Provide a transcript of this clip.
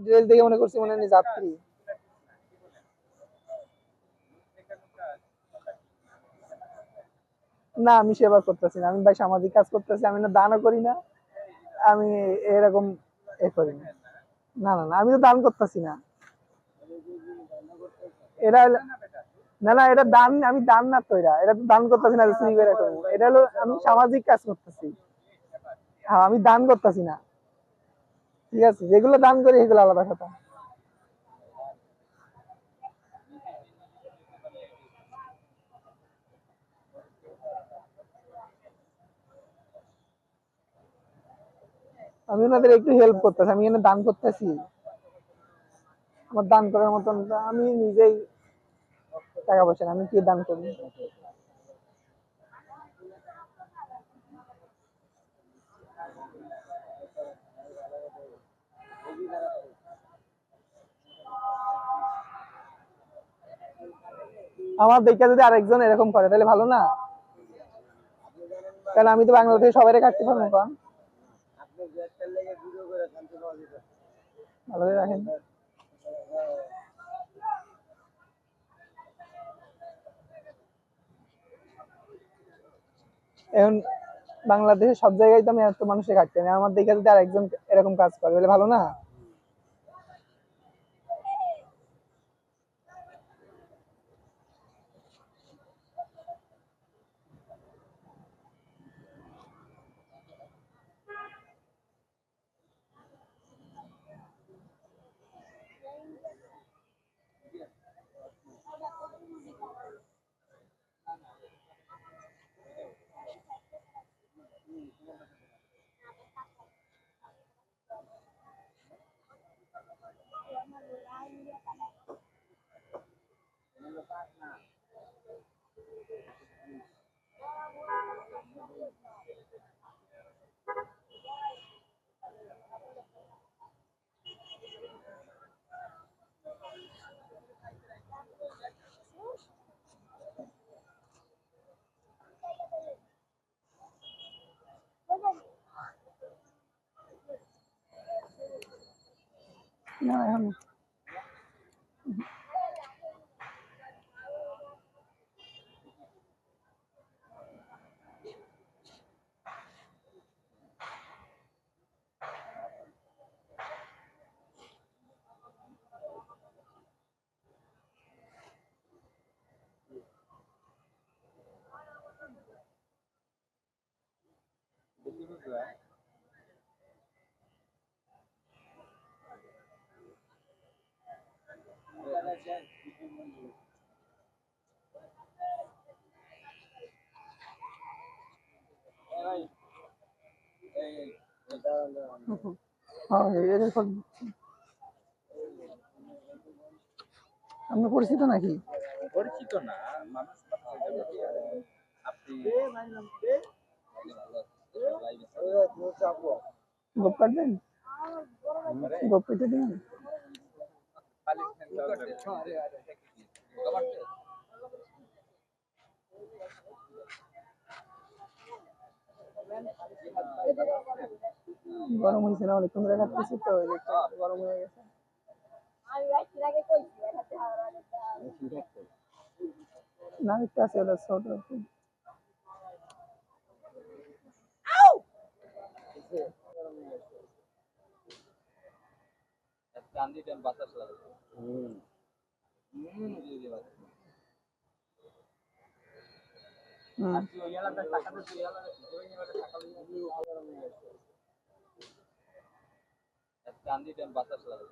Dress দেখে মনে করছি মনে হয় যাত্রী। না আমি সেবা করতেছি না, আমি ভাই সামাজিক কাজ করতেছি, আমি না দানও করি না, আমি এরকম এ করি না। না না না, আমি তো দান করতেছি না। এরা না না, এটা দান, আমি দান না তো, এটা তো দান করতেছি না যে চুরি করে করবো, এটা হলো আমি সামাজিক কাজ করতেছি। হ্যাঁ আমি দান করতেছি না, ঠিক আছে, যেগুলো দান করি সেগুলো আলাদা কথা। আমি ওনাদের একটু হেল্প করতেছি, আমি এখানে দান করতেছি, আমার দান করার মতন আমি নিজেই টাকা পয়সা না, আমি কি দান করবো? আমার দেখে যদি আরেকজন এরকম করে তাহলে ভালো না, কারণ আমি তো বাংলাদেশে সবাই কাটতে পারবো, কারণ ভালো করে রাখেন। এখন বাংলাদেশে সব জায়গায় তো আমি এত মানুষের কাটতে নেই, আমার দেখে যদি আরেকজন এরকম কাজ করে তাহলে ভালো না। না এখন আপনি পরিচিত নাকি? পরিচিত না মানুষ, আপনি গোপ কাটবেন, গোপ কেটে দিন। গরম হয়েছে না, অনেকক্ষণ ধরে কাটতেছি তো গরম হয়ে গেছে। না একটা আছে ওটা ছোট। গান্ধী ড্যাম বাতাস লাগে। গান্ধী ড্যাম বাতাস লাগে।